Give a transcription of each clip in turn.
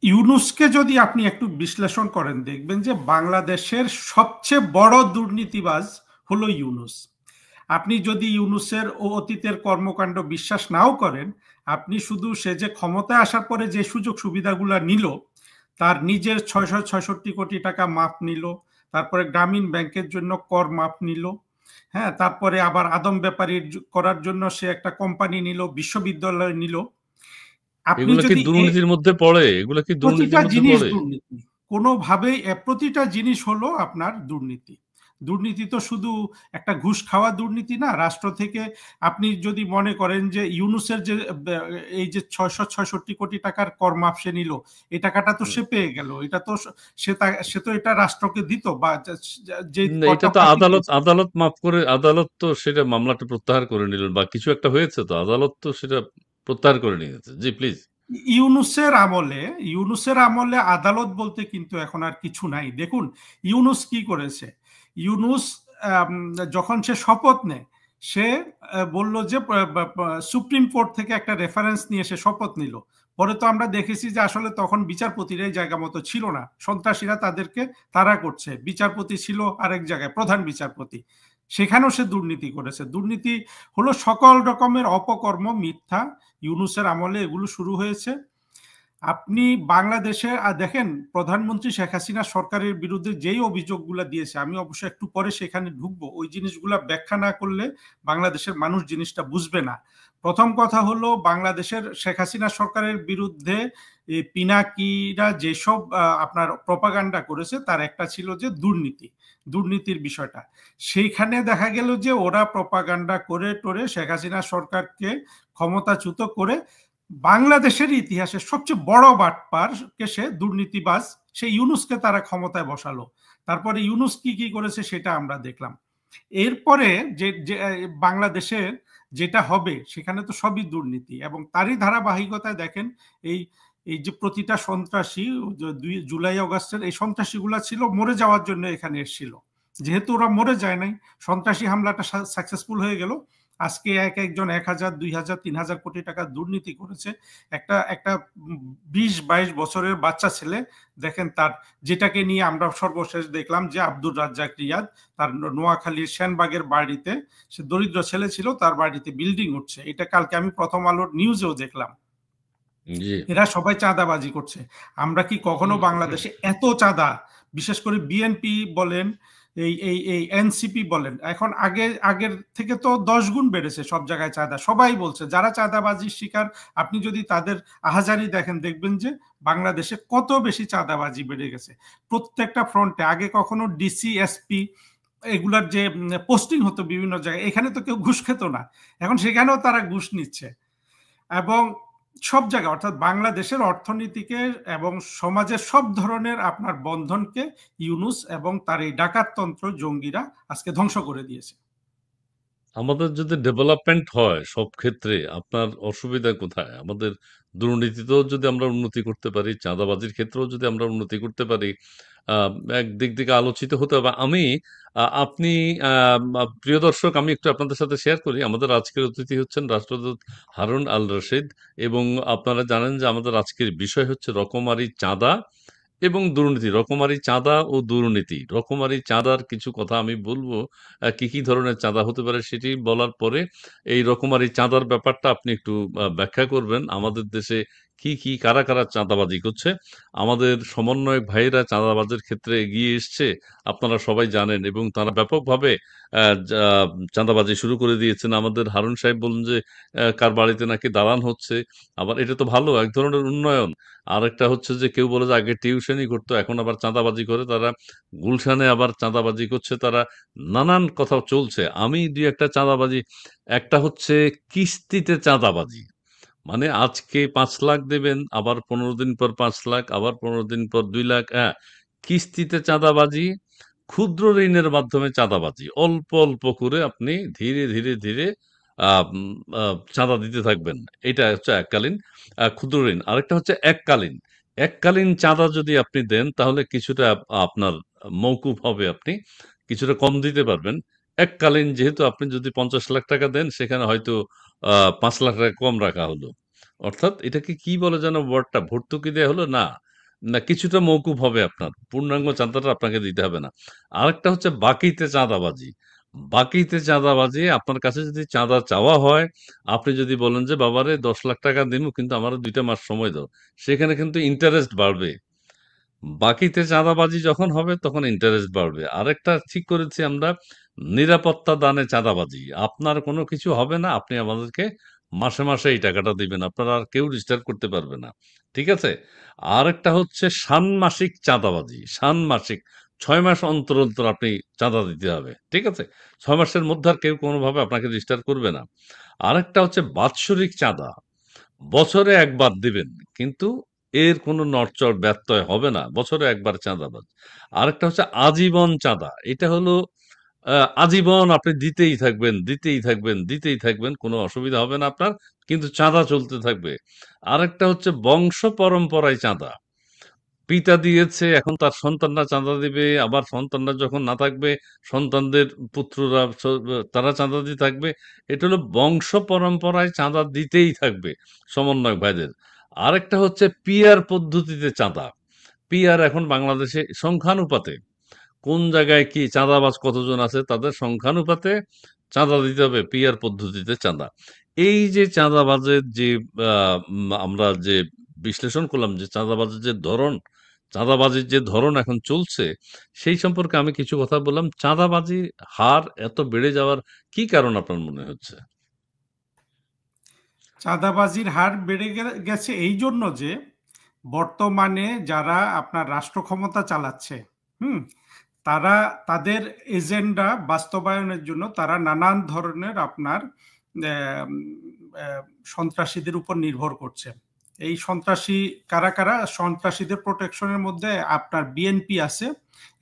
ইউনুসকে যদি আপনি একটু বিশ্লেষণ করেন দেখবেন যে বাংলাদেশের সবচেয়ে বড় দুর্নীতিবাজ হলো ইউনুস। আপনি যদি ইউনুসের ও অতীতের কর্মকাণ্ড বিশ্বাস নাও করেন, আপনি শুধু সে যে ক্ষমতায় আসার পরে যে সুযোগ সুবিধাগুলো নিল, তার নিজের 666 কোটি টাকা মাফ নিল, তারপরে গ্রামীণ ব্যাংকের জন্য কর মাফ নিল, হ্যাঁ, তারপরে আবার আদম ব্যাপারী করার জন্য সে একটা কোম্পানি নিল, বিশ্ববিদ্যালয় নিল। আপনি এগুলা কি যদি দুর্নীতির মধ্যে পড়ে? এগুলা কি প্রতিটা দুর্নীতির মধ্যে জিনিস পড়ে? দুর্নীতি, কোনোভাবেই প্রতিটা জিনিস হলো আপনার দুর্নীতি। দুর্নীতি তো শুধু একটা ঘুষ খাওয়া দুর্নীতি না, রাষ্ট্র থেকে আপনি যদি মনে করেন যে ইউনুসের যে এই যে 666 কোটি টাকার কর মাফ সে নিল, এই টাকাটা তো হুম। সে পেয়ে গেল, এটা তো সে তো এটা রাষ্ট্রকে দিত, বা যে এটা করটা তো ফাঁকি আদালত দিয়েছে। আদালত মাফ করে, আদালত তো সেটা মামলাটা প্রত্যাহার করে নিলেন, বা কিছু একটা হয়েছে, তো আদালত তো সেটা প্রত্যাহার করে নিয়েছে। জি প্লিজ। ইউনুসের আমলে ইউনুসের আমলে আদালত বলতে কিন্তু এখন আর কিছু নাই। দেখুন ইউনুস কি করেছে। ইউনুস আম, যখন সে শপথ নেয়, সে বলল যে সুপ্রিম কোর্ট থেকে একটা রেফারেন্স নিয়ে সে শপথ নিল। পরে তো আমরা দেখেছি যে আসলে তখন বিচারপতিরাই জায়গা মতো ছিল না, সন্ত্রাসীরা তাদেরকে তাড়া করছে, বিচারপতি ছিল আরেক জায়গায়, প্রধান বিচারপতি। সেখানেও সে দুর্নীতি করেছে। দুর্নীতি হলো সকল রকমের অপকর্ম, মিথ্যা। ইউনুসের আমলে এগুলো শুরু হয়েছে। আপনি বাংলাদেশে দেখেন, প্রধানমন্ত্রী শেখ হাসিনা সরকারের বিরুদ্ধে যেই অভিযোগগুলো দিয়েছে, আমি অবশ্য একটু পরে সেখানে ঢুকবো, ওই জিনিসগুলো ব্যাখ্যা না করলে বাংলাদেশের মানুষ জিনিসটা বুঝবে না। প্রথম কথা হলো, বাংলাদেশের শেখ হাসিনা সরকারের বিরুদ্ধে এই পিনাকিরা যেসব আপনার প্রপাগান্ডা করেছে, তার একটা ছিল যে দুর্নীতির বিষয়টা। সেইখানে দেখা গেল যে ওরা প্রপাগান্ডা করে টোরে শেখ হাসিনা সরকারকে ক্ষমতাচ্যুত করে বাংলাদেশের ইতিহাসে সবচেয়ে বড় বাটপারকে, সে দুর্নীতিবাজ, সে ইউনুসকে তারা ক্ষমতায় বসালো। তারপরে ইউনুস কি কি করেছে সেটা আমরা দেখলাম। এরপরে যে বাংলাদেশে যেটা হবে সেখানে তো সবই দুর্নীতি, এবং তারই ধারাবাহিকতায় দেখেন এই এই যে প্রতিটা সন্ত্রাসী, 2 জুলাই আগস্টের এই সন্ত্রাসীগুলা ছিল মরে যাওয়ার জন্য এখানে এসেছিল। যেহেতু ওরা মরে যায় নাই, সন্ত্রাসী হামলাটা সাকসেসফুল হয়ে গেল। আজকে একজন 1,000, 2,000, 3,000 কোটি টাকা দুর্নীতি করেছে। একটা একটা 20-22 বছরের বাচ্চা ছেলে, দেখেন তার, যেটাকে নিয়ে আমরা সর্বশেষ দেখলাম যে আব্দুর রাজ্জাক রিয়াদ, তার নোয়াখালীর সেনবাগের বাড়িতে, সে দরিদ্র ছেলে ছিল, তার বাড়িতে বিল্ডিং উঠছে। এটা কালকে আমি প্রথম আলোর নিউজেও দেখলাম। জি। এরা সবাই চাঁদাবাজি করছে। আমরা কি কখনো বাংলাদেশে এত চাঁদা, বিশেষ করে বিএনপি বলেন, এই এনসিপি বলেন, এখন আগের থেকে তো 10 গুণ বেড়েছে সব জায়গায় চাঁদা। সবাই বলছে যারা চাঁদাবাজির শিকার, আপনি যদি তাদের আহাজারি দেখেন, দেখবেন যে বাংলাদেশে কত বেশি চাঁদাবাজি বেড়ে গেছে প্রত্যেকটা ফ্রন্টে। আগে কখনো ডিসি, এসপি এগুলার যে পোস্টিং হতো বিভিন্ন জায়গায়, এখানে তো কেউ ঘুষ খেত না, এখন সেখানেও তারা ঘুষ নিচ্ছে। এবং সব জায়গায়, অর্থাৎ বাংলাদেশের অর্থনীতিকে এবং সমাজের সব ধরনের আপনার বন্ধনকে ইউনুস এবং তার এই ডাকাততন্ত্র জঙ্গিরা আজকে ধ্বংস করে দিয়েছে। আমাদের যদি ডেভেলপমেন্ট হয় সব ক্ষেত্রে, আপনার অসুবিধা কোথায়? আমাদের দুর্নীতিতেও যদি আমরা উন্নতি করতে পারি, চাঁদাবাজির ক্ষেত্রেও যদি আমরা উন্নতি করতে পারি, আহ, একদিক থেকে আলোচিত হতে হবে। আপনি প্রিয় দর্শক, আমি একটু আপনাদের সাথে শেয়ার করি। আমাদের আজকের অতিথি হচ্ছেন রাষ্ট্রদূত হারুন আল রশিদ, এবং আপনারা জানেন যে আমাদের আজকের বিষয় হচ্ছে রকমারি চাঁদা এবং দুর্নীতি। রকমারি চাঁদা ও দুর্নীতি, রকমারি চাঁদার কিছু কথা আমি বলবো। কি কি ধরনের চাঁদা হতে পারে সেটি বলার পরে এই রকমারি চাঁদার ব্যাপারটা আপনি একটু ব্যাখ্যা করবেন। আমাদের দেশে কি কি কারা কারা চাঁদাবাজি করছে, আমাদের সমন্বয়ক ভাইয়েরা চাঁদাবাজের ক্ষেত্রে এগিয়ে এসছে, আপনারা সবাই জানেন, এবং তারা ব্যাপকভাবে চাঁদাবাজি শুরু করে দিয়েছেন। আমাদের হারুন সাহেব বলুন যে কার বাড়িতে নাকি দালান হচ্ছে। আবার এটা তো ভালো এক ধরনের উন্নয়ন। আরেকটা হচ্ছে যে কেউ বলে যে আগে টিউশনই করতো, এখন আবার চাঁদাবাজি করে তারা, গুলশানে আবার চাঁদাবাজি করছে তারা, নানান কথা চলছে। আমি দুই একটা চাঁদাবাজি, একটা হচ্ছে কিস্তিতে চাঁদাবাজি, মানে আজকে 5 লাখ দেবেন, আবার 15 দিন পর 5 লাখ, আবার 15 দিন পর 2 লাখ। হ্যাঁ, কিস্তিতে চাঁদাবাজি, ক্ষুদ্র ঋণের মাধ্যমে চাঁদাবাজি, অল্প অল্প করে আপনি ধীরে ধীরে ধীরে চাঁদা দিতে থাকবেন। এটা হচ্ছে এককালীন ক্ষুদ্র ঋণ। আরেকটা হচ্ছে এককালীন। এককালীন চাঁদা যদি আপনি দেন তাহলে কিছুটা আপনার মওকুফ হবে, আপনি কিছুটা কম দিতে পারবেন। এককালীন যেহেতু আপনি যদি 50 লাখ টাকা দেন, সেখানে হয়তো 5 লাখ টাকা কম রাখা হলো। অর্থাৎ এটাকে কি বলে যেন ওয়ার্ডটা, ভর্তুকি দেয়া হলো না, না, কিছুটা মওকুফ হবে, আপনার পূর্ণাঙ্গ চাঁদাটা আপনাকে দিতে হবে না। আরেকটা হচ্ছে বাকিতে চাঁদাবাজি। বাকিতে চাঁদাবাজি, আপনার কাছে যদি চাঁদা চাওয়া হয়, আপনি যদি বলেন যে বাবারে 10 লাখ টাকা দিব, কিন্তু আমার 2টা মাস সময় দাও, সেখানে কিন্তু ইন্টারেস্ট বাড়বে। বাকিতে চাঁদাবাজি যখন হবে তখন ইন্টারেস্ট বাড়বে। আরেকটা ঠিক করেছি আমরা, নিরাপত্তা দানে চাঁদাবাজি। আপনার কোনো কিছু হবে না, আপনি আমাদেরকে মাসে মাসে এই টাকাটা দিবেন, আপনারা আর কেউ ডিস্টার্ব করতে পারবে না। ঠিক আছে? আরেকটা হচ্ছে ষান্মাসিক চাঁদাবাজি। ষান্মাসিক, 6 মাস অন্তর অন্তর আপনি চাঁদা দিতে হবে। ঠিক আছে? 6 মাসের মধ্যে আর কেউ কোনোভাবে আপনাকে ডিস্টার্ব করবে না। আরেকটা হচ্ছে বাৎসরিক চাঁদা। বছরে একবার দিবেন, কিন্তু এর কোনো নড়চড় ব্যত্যয় হবে না, বছরে একবার চাঁদাবাজ। আরেকটা হচ্ছে আজীবন চাঁদা। এটা হলো আজীবন আপনি দিতেই থাকবেন, দিতেই থাকবেন, দিতেই থাকবেন, কোনো অসুবিধা হবে না আপনার, কিন্তু চাঁদা চলতে থাকবে। আরেকটা হচ্ছে বংশ পরম্পরায় চাঁদা। পিতা দিয়েছে, এখন তার সন্তানরা চাঁদা দিবে, আবার সন্তানরা যখন না থাকবে, সন্তানদের পুত্ররা তারা চাঁদা দিয়ে থাকবে। এটা হলো বংশ পরম্পরায় চাঁদা দিতেই থাকবে সমন্বয়ক ভাইদের। আরেকটা হচ্ছে পিয়ার পদ্ধতিতে চাঁদা। পিয়ার এখন বাংলাদেশে সংখ্যানুপাতে কোন জায়গায় কি চাঁদাবাজ কতজন আছে তাদের সংখ্যানুপাতে চাঁদা দিতে হবে, পিয়ার পদ্ধতিতে চাঁদা। এই যে চাঁদাবাজের যে আমরা যে বিশ্লেষণ করলাম, যে চাঁদাবাজের যে ধরন, চাঁদাবাজির যে ধরন এখন চলছে, সেই সম্পর্কে আমি কিছু কথা বললাম। চাঁদাবাজির হার এত বেড়ে যাওয়ার কি কারণ আপনার মনে হচ্ছে? চাঁদাবাজির হার বেড়ে গেছে এই জন্য যে বর্তমানে যারা আপনার রাষ্ট্র ক্ষমতা চালাচ্ছে, হুম, তারা তাদের এজেন্ডা বাস্তবায়নের জন্য তারা নানান ধরনের আপনার আহ, আহ, সন্ত্রাসীদের উপর নির্ভর করছে। এই সন্ত্রাসী কারা কারা? সন্ত্রাসীদের প্রোটেকশনের মধ্যে আপনার বিএনপি আছে,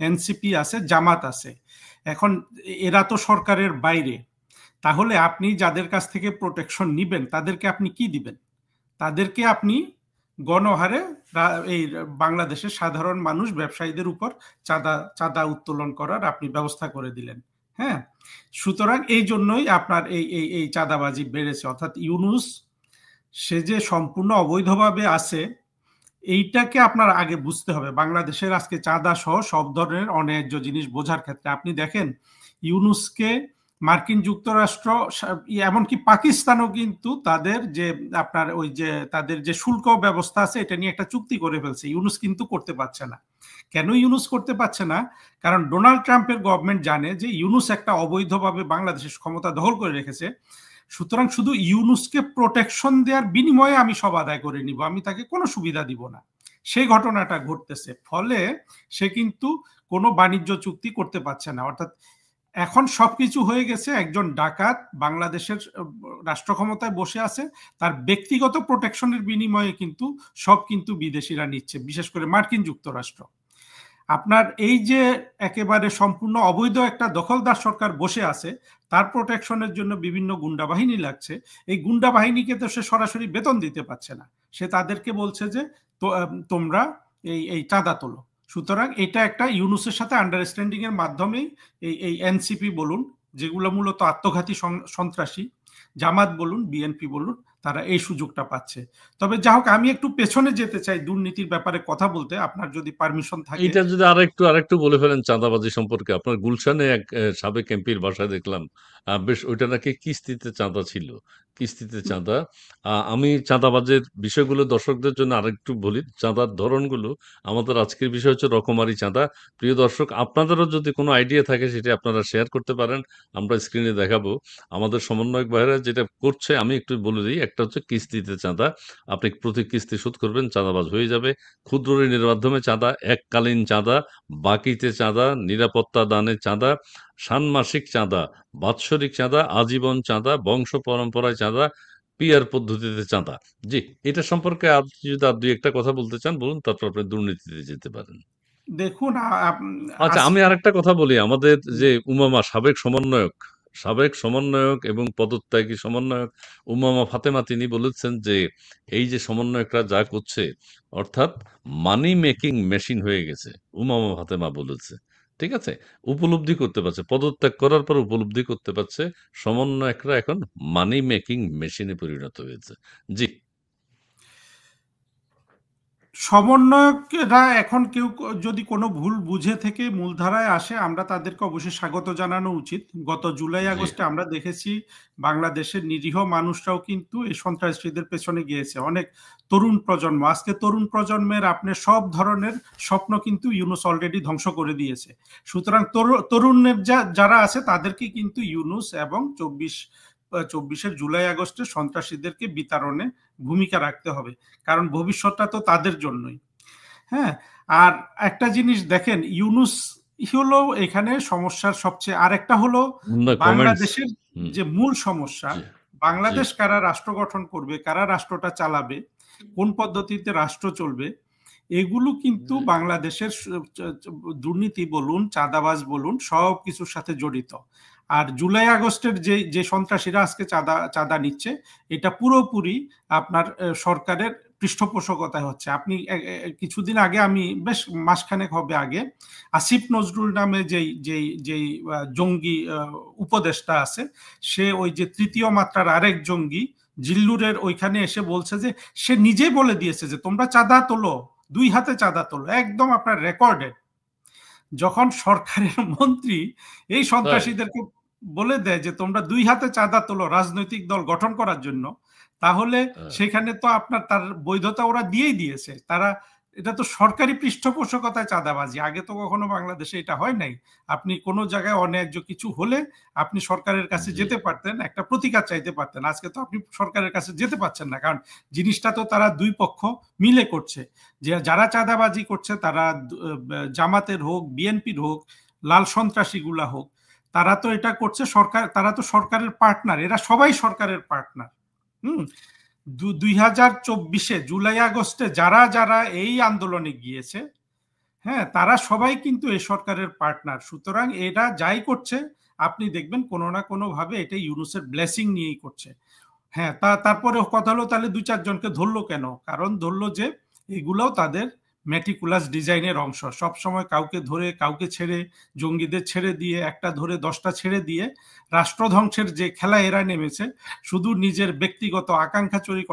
এনসিপি আছে, জামাত আছে। এখন এরা তো সরকারের বাইরে। তাহলে আপনি যাদের কাছ থেকে প্রোটেকশন নিবেন তাদেরকে আপনি কি দিবেন? তাদেরকে আপনি গণহারে এই বাংলাদেশের সাধারণ মানুষ ব্যবসায়ীদের উপর চাঁদা চাঁদা উত্তোলন করার আপনি ব্যবস্থা করে দিলেন। হ্যাঁ, সুতরাং এই জন্যই আপনার এই এই এই চাঁদাবাজি বেড়েছে। অর্থাৎ ইউনুস সে যে সম্পূর্ণ অবৈধভাবে আছে, এইটাকে আপনার আগে বুঝতে হবে। বাংলাদেশের আজকে চাঁদা সহ সব ধরনের অন্যায্য জিনিস বোঝার ক্ষেত্রে আপনি দেখেন ইউনুসকে মার্কিন যুক্তরাষ্ট্র, এমনকি পাকিস্তানও কিন্তু তাদের যে আপনার ওই যে তাদের যে শুল্ক ব্যবস্থা আছে এটা নিয়ে একটা চুক্তি করে ফেলছে। ইউনুস কিন্তু করতে পারছে না। কেন ইউনুস করতে পারছে না? কারণ ডোনাল্ড ট্রাম্পের গভর্নমেন্ট জানে যে ইউনুস একটা অবৈধভাবে বাংলাদেশের ক্ষমতা দখল করে রেখেছে। সুতরাং শুধু ইউনুসকে প্রোটেকশন দেওয়ার বিনিময়ে আমি সব আদায় করে নিব, আমি তাকে কোনো সুবিধা দিব না। সেই ঘটনাটা ঘটতেছে। ফলে সে কিন্তু কোনো বাণিজ্য চুক্তি করতে পারছে না। অর্থাৎ এখন সবকিছু হয়ে গেছে, একজন ডাকাত বাংলাদেশের রাষ্ট্র ক্ষমতায় বসে আছে, তার ব্যক্তিগত প্রোটেকশনের বিনিময়ে কিন্তু সব কিন্তু বিদেশিরা নিচ্ছে, বিশেষ করে মার্কিন যুক্তরাষ্ট্র। আপনার এই যে একেবারে সম্পূর্ণ অবৈধ একটা দখলদার সরকার বসে আছে, তার প্রোটেকশনের জন্য বিভিন্ন গুন্ডা বাহিনী লাগছে। এই গুন্ডা বাহিনীকে তো সে সরাসরি বেতন দিতে পারছে না, সে তাদেরকে বলছে যে তোমরা এই এই চাঁদা তোলো। সুতরাং এটা একটা ইউনুসের সাথে আন্ডারস্ট্যান্ডিং এর মাধ্যমেই এই এই এনসিপি বলুন, যেগুলো মূলত আত্মঘাতী সন্ত্রাসী, জামাত বলুন, বিএনপি বলুন, তারা এই সুযোগটা পাচ্ছে। তবে যা হোক, আমি একটু পেছনে যেতে চাই দুর্নীতির ব্যাপারে কথা বলতে, আপনার যদি পারমিশন থাকে। এইটা যদি আরেকটু আরেকটু বলে ফেলেন চাঁদাবাজি সম্পর্কে। আপনার গুলশানে এক সাবেক এমপির বাসায় দেখলাম, বেশ ওইটা নাকি কিস্তিতে চাঁদা ছিল, কিস্তিতে চাঁদা। আমি চাঁদাবাজের বিষয়গুলো দর্শকদের জন্য আরেকটু বলি, চাঁদার ধরনগুলো। আমাদের আজকের বিষয় হচ্ছে রকমারি চাঁদা। প্রিয় দর্শক, আপনাদেরও যদি কোনো আইডিয়া থাকে সেটা আপনারা শেয়ার করতে পারেন, আমরা স্ক্রিনে দেখাবো। আমাদের সমন্বয়ক ভাইরা যেটা করছে আমি একটু বলে দিই। একটা হচ্ছে কিস্তিতে চাঁদা, আপনি প্রতি কিস্তি শোধ করবেন, চাঁদাবাজ হয়ে যাবে। ক্ষুদ্র ঋণের মাধ্যমে চাঁদা, এককালীন চাঁদা, বাকিতে চাঁদা, নিরাপত্তা দানে চাঁদা, ষান্মাসিক চাঁদা, বাৎসরিক চাঁদা, আজীবন চাঁদা, বংশ পরম্পরায় চাঁদা, পিয়ার পদ্ধতিতে চাঁদা। জি, এটা সম্পর্কে আপনি যদি আর দুই একটা কথা বলতে চান বলুন, তারপর আপনি দুর্নীতিতে যেতে পারেন। দেখুন আচ্ছা, আজ আমি আরেকটা কথা বলি। আমাদের যে উমামা সাবেক সমন্বয়ক, সাবেক সমন্বয়ক এবং পদত্যাগী সমন্বয়ক উমামা ফাতেমা, তিনি বলেছেন যে এই যে সমন্বয়করা যা করছে, অর্থাৎ মানি মেকিং মেশিন হয়ে গেছে। উমামা ফাতেমা বলেছে। ঠিক আছে? উপলব্ধি করতে পারছে, পদত্যাগ করার পর উপলব্ধি করতে পারছে সমন্বয়করা এখন মানি মেকিং মেশিনে পরিণত হয়েছে। জি। সমন্বয়করা এখন কেউ যদি কোনো ভুল বুঝে থেকে মূলধারায় আসে, আমরা তাদেরকে অবশ্যই স্বাগত জানানো উচিত। গত জুলাই জি। আগস্টে আমরা দেখেছি বাংলাদেশের নিরীহ মানুষরাও কিন্তু এই সন্ত্রাসীদের পেছনে গিয়েছে, অনেক তরুণ প্রজন্ম। আজকে তরুণ প্রজন্মের আপনি সব ধরনের স্বপ্ন কিন্তু ইউনূস অলরেডি ধ্বংস করে দিয়েছে। সুতরাং তরুণের যারা আছে তাদেরকে কিন্তু ইউনূস এবং 24-এর জুলাই আগস্টে সন্ত্রাসীদেরকে বিতাড়নে ভূমিকা রাখতে হবে, কারণ ভবিষ্যৎটা তো তাদের জন্যই। হ্যাঁ, আর একটা জিনিস দেখেন, ইউনূস হলো এখানে সমস্যার সবচেয়ে, আরেকটা হলো না, কমেন্টস। বাংলাদেশের হুম। যে মূল সমস্যা, জি, জি, বাংলাদেশ কারা রাষ্ট্র গঠন করবে, কারা রাষ্ট্রটা চালাবে, কোন পদ্ধতিতে রাষ্ট্র চলবে, এগুলো কিন্তু জি। বাংলাদেশের দুর্নীতি বলুন, চাঁদাবাজ বলুন, সব কিছুর সাথে জড়িত। আর জুলাই আগস্টের যে যে সন্ত্রাসীরা আজকে চাঁদা চাঁদা নিচ্ছে, এটা পুরোপুরি আপনার সরকারের পৃষ্ঠপোষকতায় হচ্ছে। আপনি কিছুদিন আগে, আমি বেশ মাসখানেক হবে আগে, আসিফ নজরুল নামে যেই যেই যেই জঙ্গি উপদেষ্টা আছে, সে ওই যে তৃতীয় মাত্রার আরেক জঙ্গি জিল্লুরের ওইখানে এসে বলছে যে সে নিজেই বলে দিয়েছে যে তোমরা চাঁদা তোলো, 2 হাতে চাঁদা তোলো, একদম আপনার রেকর্ডেড। যখন সরকারের মন্ত্রী এই তাই? সন্ত্রাসীদেরকে বলে দেয় যে তোমরা 2 হাতে চাঁদা তোলো রাজনৈতিক দল গঠন করার জন্য, তাহলে হ্যাঁ। সেখানে তো আপনার তার বৈধতা ওরা দিয়েই দিয়েছে। তারা, এটা তো সরকারি পৃষ্ঠপোষকতায় চাঁদাবাজি, আগে তো কখনো বাংলাদেশে এটা হয় নাই। আপনি কোনো জায়গায় অন্যায্য কিছু হলে আপনি সরকারের কাছে জি, যেতে পারতেন, একটা প্রতিকার চাইতে পারতেন। আজকে তো আপনি সরকারের কাছে যেতে পারছেন না, কারণ জিনিসটা তো তারা দুই পক্ষ মিলে করছে। যে যারা চাঁদাবাজি করছে তারা জামাতের হোক, বিএনপির হোক, লাল সন্ত্রাসীগুলা হোক, তারা তো এটা করছে সরকার, তারা তো সরকারের পার্টনার, এরা সবাই সরকারের পার্টনার। হুম 2024-এ জুলাই আগস্টে যারা যারা এই আন্দোলনে গিয়েছে, হ্যাঁ, তারা সবাই কিন্তু এই সরকারের পার্টনার। সুতরাং এরা যাই করছে, আপনি দেখবেন কোনো না কোনো ভাবে এটা ইউনূসের ব্লেসিং নিয়েই করছে। হ্যাঁ, তারপরে কথা হলো তাহলে 2-4 জনকে ধরলো কেন? কারণ ধরলো যে এগুলোও তাদের মেটিকুলাস ডিজাইনের অংশ। সব সময় কাউকে ধরে কাউকে ছেড়ে, জঙ্গিদের ছেড়ে দিয়ে, একটা ধরে 10টা ছেড়ে দিয়ে রাষ্ট্র ধ্বংসের যে খেলা এরা নেমেছে, শুধু নিজের ব্যক্তিগত আকাঙ্ক্ষা চুরি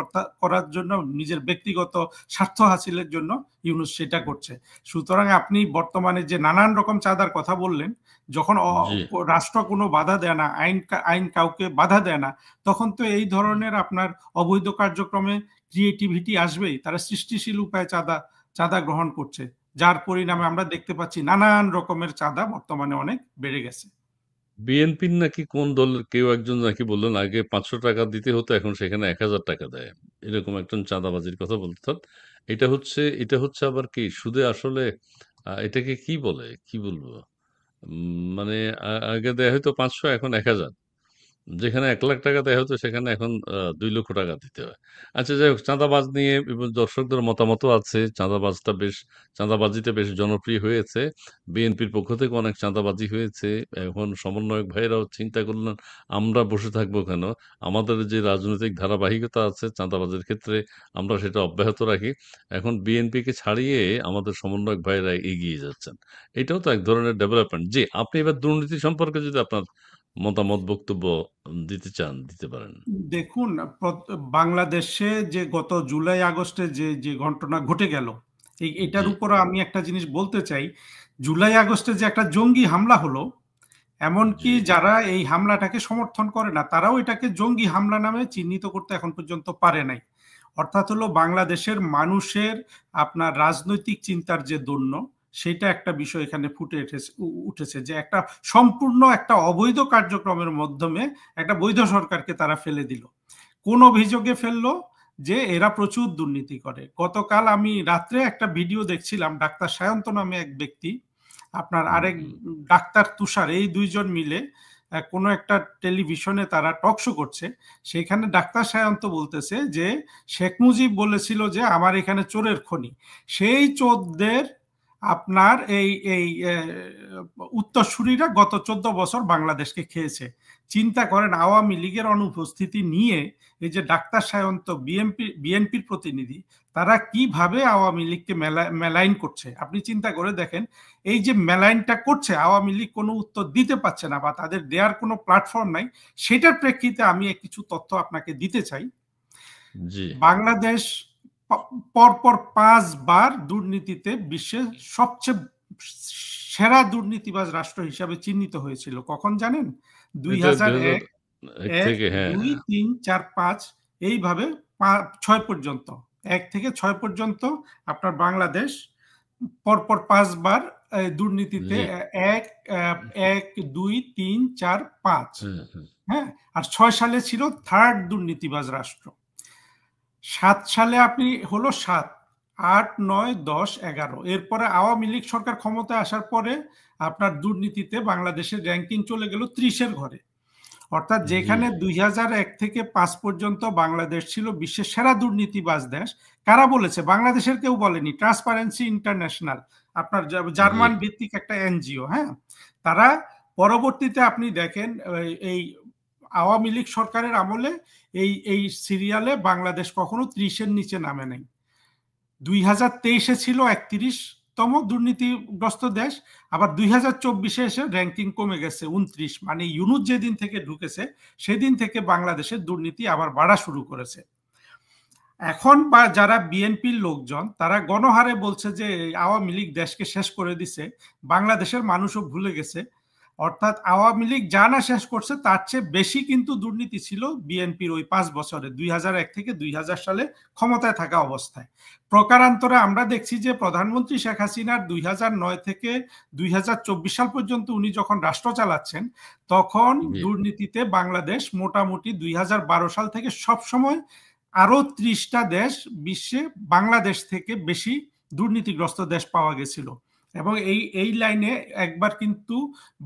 করার জন্য, নিজের ব্যক্তিগত স্বার্থ হাসিলের জন্য ইউনূস সেটা করছে। সুতরাং আপনি বর্তমানে যে নানান রকম চাঁদার কথা বললেন, যখন জি। রাষ্ট্র কোনো বাধা দেয় না, আইন কাউকে বাধা দেয় না, তখন তো এই ধরনের আপনার অবৈধ কার্যক্রমে ক্রিয়েটিভিটি আসবেই। তারা সৃষ্টিশীল উপায়ে চাঁদা চাঁদা গ্রহণ করছে, যার পরিণামে আমরা দেখতে পাচ্ছি নানান রকমের চাঁদা বর্তমানে অনেক বেড়ে গেছে। বিএনপির নাকি কোন দলের কেউ একজন নাকি বললেন আগে 500 টাকা দিতে হতো, এখন সেখানে 1000 টাকা দেয়। এরকম একজন চাঁদাবাজির কথা বলতেন। এটা হচ্ছে আবার কি সুদে আসলে এটাকে কি বলে, কি বলবো, মানে আগে দেয়া হয়তো 500, এখন 1000। যেখানে 1,00,000 টাকা দেয়া হতো সেখানে এখন 2,00,000 টাকা দিতে হয়। আচ্ছা, যাই হোক, চাঁদাবাজ নিয়ে এবং দর্শকদের মতামতও আছে। চাঁদাবাজিটা বেশ জনপ্রিয় হয়েছে। বিএনপির পক্ষ থেকে অনেক চাঁদাবাজি হয়েছে। এখন সমন্বয়ক ভাইরাও চিন্তা করলেন, আমরা বসে থাকবো কেন? আমাদের যে রাজনৈতিক ধারাবাহিকতা আছে চাঁদাবাজের ক্ষেত্রে, আমরা সেটা অব্যাহত রাখি। এখন বিএনপিকে ছাড়িয়ে আমাদের সমন্বয়ক ভাইরা এগিয়ে যাচ্ছেন। এটাও তো এক ধরনের ডেভেলপমেন্ট। জি, আপনি এবার দুর্নীতি সম্পর্কে যদি আপনার মতামত, বক্তব্য দিতে চান, দিতে পারেন। দেখুন, বাংলাদেশে যে গত জুলাই আগস্টে যে যে ঘটনা ঘটে গেল, এটার জি, উপর আমি একটা জিনিস বলতে চাই। জুলাই আগস্টে যে একটা জঙ্গি হামলা হলো, এমনকি জি, যারা এই হামলাটাকে সমর্থন করে না, তারাও এটাকে জঙ্গি হামলা নামে চিহ্নিত করতে এখন পর্যন্ত পারে নাই। অর্থাৎ হলো বাংলাদেশের মানুষের আপনার রাজনৈতিক চিন্তার যে দন্য, সেটা একটা বিষয় এখানে ফুটে উঠেছে যে একটা সম্পূর্ণ একটা অবৈধ কার্যক্রমের মাধ্যমে একটা বৈধ সরকারকে তারা ফেলে দিল। কোন অভিযোগে ফেললো? যে এরা প্রচুর দুর্নীতি করে। গতকাল আমি রাত্রে একটা ভিডিও দেখছিলাম, ডাক্তার সায়ন্ত নামে এক ব্যক্তি, আপনার হুম, আরেক হুম, ডাক্তার তুষার, এই দুইজন মিলে কোনো একটা টেলিভিশনে তারা টক শো করছে। সেখানে ডাক্তার সায়ন্ত বলতেছে যে শেখ মুজিব বলেছিল যে আমার এখানে চোরের খনি, সেই চোরদের আপনার এই এই উত্তরসূরিরা গত 14 বছর বাংলাদেশকে খেয়েছে। চিন্তা করেন, আওয়ামী লীগের অনুপস্থিতি নিয়ে এই যে ডাক্তার সায়ন্ত বিএনপির প্রতিনিধি, তারা কিভাবে আওয়ামী লীগকে মেলাইন করছে আপনি চিন্তা করে দেখেন। এই যে মেলাইনটা করছে, আওয়ামী লীগ কোনো উত্তর দিতে পারছে না বা তাদের দেওয়ার কোনো প্ল্যাটফর্ম নাই। সেটার প্রেক্ষিতে আমি কিছু তথ্য আপনাকে দিতে চাই। জি, বাংলাদেশ পরপর 5 বার দুর্নীতিতে বিশ্বের সবচেয়ে সেরা দুর্নীতিবাজ রাষ্ট্র হিসাবে চিহ্নিত হয়েছিল। কখন জানেন? এটা 2001, 2001 এক, থেকে, হ্যাঁ। 2, 3, 4, 5 এইভাবে 6 পর্যন্ত, 1 থেকে 6 পর্যন্ত আপনার বাংলাদেশ পরপর 5 বার দুর্নীতিতে জি। 1, 1, 2, 3, 4, 5, হ্যাঁ, হ্যাঁ। হ্যাঁ। আর 6 সালে ছিল থার্ড দুর্নীতিবাজ রাষ্ট্র। 7 সালে আপনি হলো 7, 8, 9, 10, 11। এরপরে আওয়ামী লীগ সরকার ক্ষমতায় আসার পরে আপনার দুর্নীতিতে বাংলাদেশের র্যাঙ্কিং চলে গেল 30-এর ঘরে। অর্থাৎ জি। যেখানে 2001 থেকে 5 পর্যন্ত বাংলাদেশ ছিল বিশ্বের সেরা দুর্নীতিবাজ দেশ, কারা বলেছে? বাংলাদেশের কেউ বলেনি, ট্রান্সপারেন্সি ইন্টারন্যাশনাল, আপনার জি। জার্মান ভিত্তিক একটা এনজিও, হ্যাঁ। তারা পরবর্তীতে আপনি দেখেন এই আওয়ামী লীগ সরকারের আমলে এই সিরিয়ালে বাংলাদেশ কখনো 30-এর নিচে নামে নাই। 2023-এ ছিল 31তম দুর্নীতিগ্রস্ত দেশ, আবার 2024-এ এসে র্যাঙ্কিং কমে গেছে 29। মানে ইউনূস যেদিন থেকে ঢুকেছে সেদিন থেকে বাংলাদেশের দুর্নীতি আবার বাড়া শুরু করেছে। এখন বা যারা বিএনপির লোকজন তারা গণহারে বলছে যে আওয়ামী লীগ দেশকে শেষ করে দিছে, বাংলাদেশের মানুষও ভুলে গেছে। অর্থাৎ আওয়ামী লীগ যা না শেষ করছে তার চেয়ে বেশি কিন্তু দুর্নীতি ছিল বিএনপির ওই 5 বছরে, 2001 থেকে 2000 সালে ক্ষমতায় থাকা অবস্থায়। প্রকারান্তরে আমরা দেখছি যে প্রধানমন্ত্রী শেখ হাসিনার 2009 থেকে 2024 সাল পর্যন্ত উনি যখন রাষ্ট্র চালাচ্ছেন, তখন জি। দুর্নীতিতে বাংলাদেশ মোটামুটি 2012 সাল থেকে সবসময় আরো 30টা দেশ বিশ্বে বাংলাদেশ থেকে বেশি দুর্নীতিগ্রস্ত দেশ পাওয়া গেছিল। এবং এই লাইনে একবার কিন্তু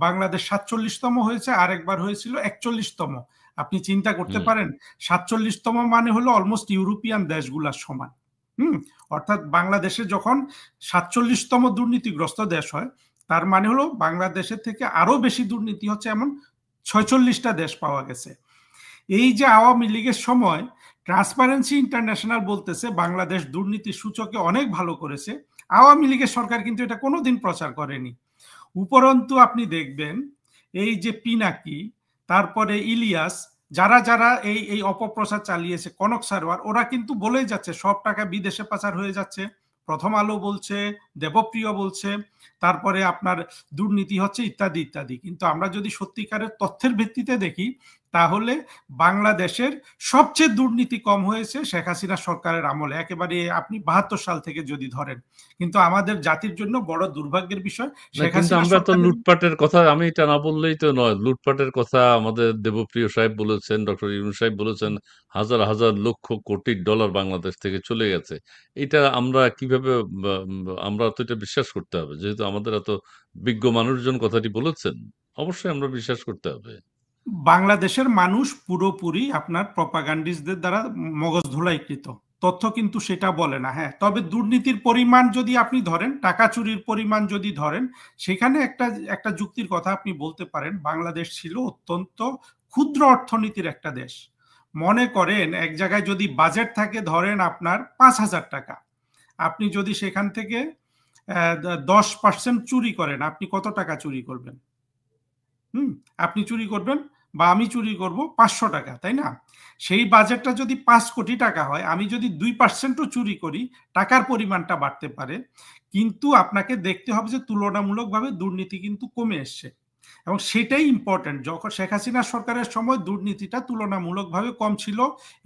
বাংলাদেশ 47তম হয়েছে, আর একবার হয়েছিল 41তম। আপনি চিন্তা করতে পারেন, 47তম মানে হলো অলমোস্ট ইউরোপিয়ান দেশগুলার সমান। অর্থাৎ বাংলাদেশে যখন 47তম দুর্নীতিগ্রস্ত দেশ হয়, তার মানে হলো বাংলাদেশের থেকে আরো বেশি দুর্নীতি হচ্ছে এমন 46টা দেশ পাওয়া গেছে। এই যে আওয়ামী লীগের সময় ট্রান্সপারেন্সি ইন্টারন্যাশনাল বলতেছে বাংলাদেশ দুর্নীতি সূচকে অনেক ভালো করেছে, আওয়ামী লীগের সরকার কিন্তু এটা কোনোদিন প্রচার করেনি। উপরন্তু আপনি দেখবেন এই যে পিনাকি, তারপরে ইলিয়াস, যারা যারা এই অপপ্রচার চালিয়েছে, কনক সারোয়ার, ওরা কিন্তু বলেই যাচ্ছে সব টাকা বিদেশে পাচার হয়ে যাচ্ছে। প্রথম আলো বলছে, দেবপ্রিয় বলছে, তারপরে আপনার দুর্নীতি হচ্ছে ইত্যাদি ইত্যাদি। কিন্তু আমরা যদি সত্যিকারের তথ্যের ভিত্তিতে দেখি, তাহলে বাংলাদেশের সবচেয়ে দুর্নীতি কম হয়েছে শেখ হাসিনা সরকারের আমলে, একেবারে আপনি 72 সাল থেকে যদি ধরেন। কিন্তু আমাদের জাতির জন্য বড় দুর্ভাগ্যের বিষয়, না, শেখ কিন্তু হাসিনা আমরা তো সরকারের লুটপাটের কথা, আমি এটা না বললেই তো নয়। লুটপাটের কথা আমাদের দেবপ্রিয় সাহেব বলেছেন, ডক্টর ইউনূস সাহেব বলেছেন, হাজার হাজার লক্ষ কোটি ডলার বাংলাদেশ থেকে চলে গেছে। এটা আমরা কিভাবে, আমরা তো এটা বিশ্বাস করতে হবে, যেহেতু আমাদের এত বিজ্ঞ মানুষজন কথাটি বলেছেন, অবশ্যই আমরা বিশ্বাস করতে হবে। বাংলাদেশের মানুষ পুরোপুরি আপনার প্রপাগান্ডিস্টদের দ্বারা মগজ ধোলাইকৃত, তথ্য কিন্তু সেটা বলে না। হ্যাঁ, তবে দুর্নীতির পরিমাণ যদি আপনি ধরেন, টাকা চুরির পরিমাণ যদি ধরেন, সেখানে একটা যুক্তির কথা আপনি বলতে পারেন। বাংলাদেশ ছিল অত্যন্ত ক্ষুদ্র অর্থনীতির একটা দেশ। মনে করেন এক জায়গায় যদি বাজেট থাকে ধরেন আপনার 5,000 টাকা, আপনি যদি সেখান থেকে 10% চুরি করেন, আপনি কত টাকা চুরি করবেন? আপনি চুরি করবেন বা আমি চুরি করব 500 টাকা, তাই না? সেই বাজেটটা যদি 5 কোটি টাকা হয়, আমি যদি 2%ও চুরি করি, টাকার পরিমাণটা বাড়তে পারে। কিন্তু আপনাকে দেখতে হবে যে তুলনামূলকভাবে দুর্নীতি কিন্তু কমে এসছে, এবং সেটাই ইম্পর্টেন্ট। যখন শেখ হাসিনা সরকারের সময় দুর্নীতিটা তুলনামূলকভাবে কম ছিল,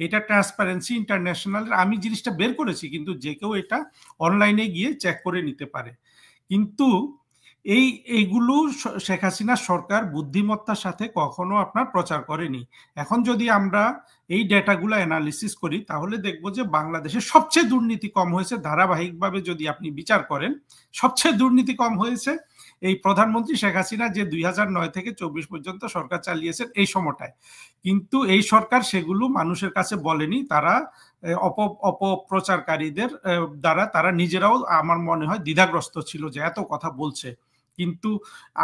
এটা ট্রান্সপারেন্সি ইন্টারন্যাশনাল, আমি জিনিসটা বের করেছি, কিন্তু যে কেউ এটা অনলাইনে গিয়ে চেক করে নিতে পারে। কিন্তু এইগুলো শেখ হাসিনা সরকার বুদ্ধিমত্তার সাথে কখনো আপনার প্রচার করেনি। এখন যদি আমরা এই ডেটাগুলো অ্যানালিসিস করি, তাহলে দেখব যে বাংলাদেশে সবচেয়ে দুর্নীতি কম হয়েছে, ধারাবাহিকভাবে যদি আপনি বিচার করেন, সবচেয়ে দুর্নীতি কম হয়েছে এই প্রধানমন্ত্রী শেখ হাসিনা যে 2009 থেকে 24 পর্যন্ত সরকার চালিয়েছেন এই সময়টায়। কিন্তু এই সরকার সেগুলো মানুষের কাছে বলেনি, তারা অপপ্রচারকারীদের দ্বারা তারা নিজেরাও আমার মনে হয় দ্বিধাগ্রস্ত ছিল যে এত কথা বলছে, কিন্তু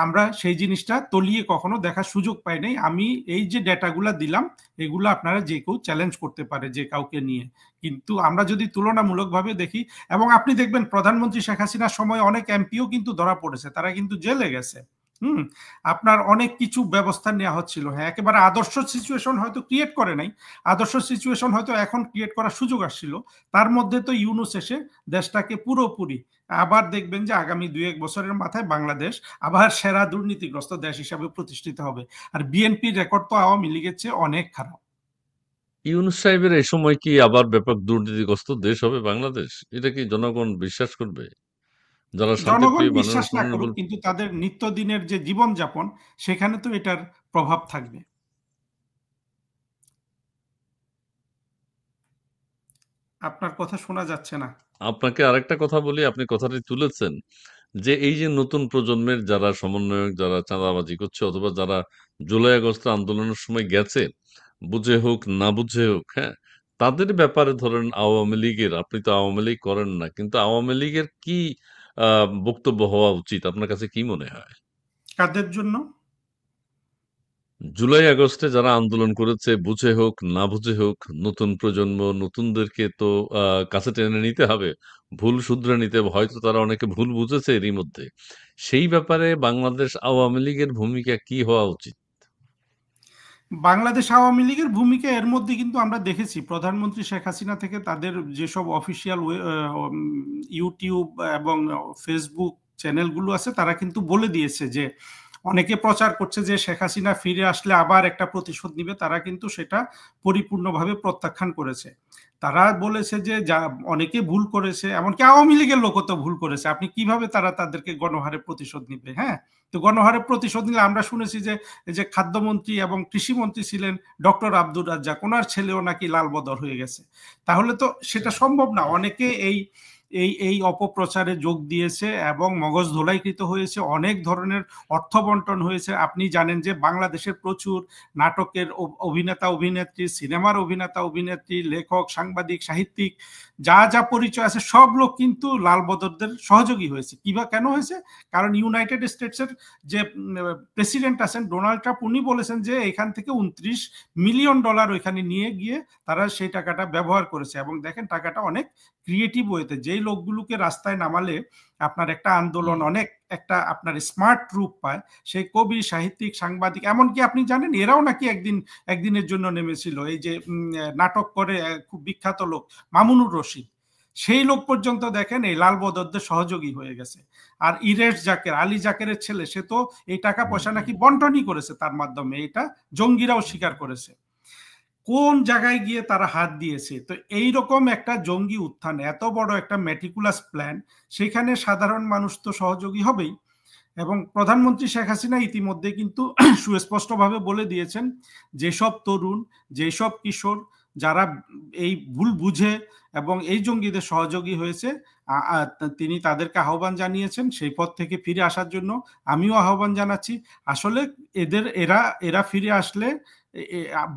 আমরা সেই জিনিসটা তলিয়ে কখনো দেখার সুযোগ পাই নাই। আমি এই যে ডেটাগুলা দিলাম, এগুলো আপনারা যে কেউ চ্যালেঞ্জ করতে পারে যে কাউকে নিয়ে, কিন্তু আমরা যদি তুলনামূলকভাবে দেখি, এবং আপনি দেখবেন প্রধানমন্ত্রী শেখ হাসিনার সময় অনেক এমপিও কিন্তু ধরা পড়েছে, তারা কিন্তু জেলে গেছে, হুম, আপনার অনেক কিছু ব্যবস্থা নেওয়া হচ্ছিল। হ্যাঁ, একেবারে আদর্শ সিচুয়েশন হয়তো ক্রিয়েট করে নাই, আদর্শ সিচুয়েশন হয়তো এখন ক্রিয়েট করার সুযোগ আসছিল। তার মধ্যে তো ইউনূস এসে দেশটাকে পুরোপুরি, আবার দেখবেন যে আগামী 2-1 বছরের মাথায় বাংলাদেশ আবার সেরা দুর্নীতিগ্রস্ত দেশ হিসাবে প্রতিষ্ঠিত হবে। আর বিএনপির রেকর্ড তো আওয়ামী লীগের চেয়ে অনেক খারাপ। ইউনূস সাহেবের এই সময় কি আবার ব্যাপক দুর্নীতিগ্রস্ত দেশ হবে বাংলাদেশ? এটা কি জনগণ বিশ্বাস করবে? যারা জনগণ শান্তিপ্রিয় বিশ্বাস মানুষ না করুক, কিন্তু তাদের নিত্যদিনের যে জীবনযাপন, সেখানে তো এটার প্রভাব থাকবে। আপনার কথা শোনা যাচ্ছে না। আপনাকে আরেকটা কথা বলি, আপনি কথাটি তুলেছেন যে এই যে নতুন প্রজন্মের যারা সমন্বয়ক, যারা চাঁদাবাজি করছে অথবা যারা জুলাই আগস্ট আন্দোলনের সময় গেছে, বুঝে হোক না বুঝে হোক, হ্যাঁ, তাদের ব্যাপারে ধরেন আওয়ামী লীগের, আপনি তো আওয়ামী লীগ করেন না, কিন্তু আওয়ামী লীগের কি বক্তব্য হওয়া উচিত আপনার কাছে কি মনে হয়? কাদের জন্য? জুলাই আগস্টে যারা আন্দোলন করেছে, বুঝে হোক না বুঝে হোক, নতুন প্রজন্ম, নতুনদেরকে তো কাছে টেনে নিতে হবে, ভুল শুধরে নিতে হবে। হয়তো তারা অনেকে ভুল বুঝেছে এরই মধ্যে। সেই ব্যাপারে বাংলাদেশ আওয়ামী লীগের ভূমিকা কি হওয়া উচিত? বাংলাদেশ আওয়ামী লীগের ভূমিকা এর মধ্যে কিন্তু আমরা দেখেছি, প্রধানমন্ত্রী শেখ হাসিনা থেকে তাদের যেসব অফিসিয়াল ইউটিউব এবং ফেসবুক চ্যানেলগুলো আছে, তারা কিন্তু বলে দিয়েছে যে, অনেকে প্রচার করছে যে শেখ হাসিনা ফিরে আসলে আবার একটা প্রতিশোধ নিবে, তারা কিন্তু সেটা পরিপূর্ণভাবে প্রত্যাখ্যান করেছে। তারা বলেছে যে যা অনেকে ভুল করেছে, এমনকি আওয়ামী লীগের লোকও তো ভুল করেছে, আপনি কিভাবে তারা তাদেরকে গণহারে প্রতিশোধ নিবে? হ্যাঁ, তো গণহারে প্রতিশোধ নিলে আমরা শুনেছি যে এই যে খাদ্যমন্ত্রী এবং কৃষিমন্ত্রী ছিলেন ডক্টর আব্দুর রাজ্জাক, ওনার ছেলেও নাকি লাল বদর হয়ে গেছে। তাহলে তো সেটা সম্ভব না। অনেকে এই এই এই অপপ্রচারে যোগ দিয়েছে এবং মগজ ধোলাইকৃত হয়েছে, অনেক ধরনের অর্থ বন্টন হয়েছে। আপনি জানেন যে বাংলাদেশের প্রচুর নাটকের অভিনেতা অভিনেত্রী, সিনেমার অভিনেতা অভিনেত্রী, লেখক, সাংবাদিক, সাহিত্যিক, যা যা পরিচয় আছে সব লোক কিন্তু লাল বদরদের সহযোগী হয়েছে। কিবা কেন হয়েছে? কারণ ইউনাইটেড স্টেটসের যে প্রেসিডেন্ট আছেন ডোনাল্ড ট্রাম্প, উনি বলেছেন যে এখান থেকে $29 মিলিয়ন ওইখানে নিয়ে গিয়ে তারা সেই টাকাটা ব্যবহার করেছে। এবং দেখেন টাকাটা অনেক ক্রিয়েটিভ ওয়েতে, যেই লোকগুলোকে রাস্তায় নামালে আপনার একটা আন্দোলন অনেক একটা আপনার স্মার্ট রূপ পায়, সেই কবি, সাহিত্যিক, সাংবাদিক, এমনকি আপনি জানেন এরাও নাকি একদিনের জন্য নেমেছিল। এই যে নাটক করে খুব বিখ্যাত লোক মামুনুর রশিদ, সেই লোক পর্যন্ত দেখেন এই লাল বদরদের সহযোগী হয়ে গেছে। আর ইরেশ জাকের, আলী জাকেরের ছেলে, সে তো এই টাকা পয়সা নাকি বন্টনই করেছে তার মাধ্যমে, এটা জঙ্গিরাও স্বীকার করেছে। কোন জায়গায় গিয়ে তারা হাত দিয়েছে? তো এইরকম একটা জঙ্গি উত্থান, এত বড় একটা মেটিকুলাস প্ল্যান, সেখানে সাধারণ মানুষ তো সহযোগী হবেই। এবং প্রধানমন্ত্রী শেখ হাসিনা ইতিমধ্যে কিন্তু সুস্পষ্টভাবে বলে দিয়েছেন, যেসব তরুণ, যেসব কিশোর যারা এই ভুল বুঝে এবং এই জঙ্গিদের সহযোগী হয়েছে, তিনি তাদেরকে আহ্বান জানিয়েছেন সেই পথ থেকে ফিরে আসার জন্য। আমিও আহ্বান জানাচ্ছি। আসলে এরা এরা ফিরে আসলে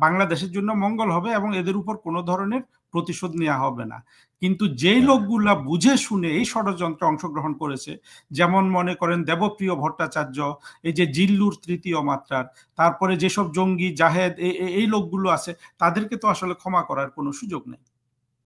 বাংলাদেশের জন্য মঙ্গল হবে এবং এদের উপর কোনো ধরনের প্রতিশোধ নেওয়া হবে না। কিন্তু যেই লোকগুলা বুঝে শুনে এই ষড়যন্ত্রে অংশগ্রহণ করেছে, যেমন মনে করেন দেবপ্রিয় ভট্টাচার্য, এই যে জিল্লুর তৃতীয় মাত্রার, তারপরে যেসব জঙ্গি জাহেদ, এই লোকগুলো আছে, তাদেরকে তো আসলে ক্ষমা করার কোনো সুযোগ নেই।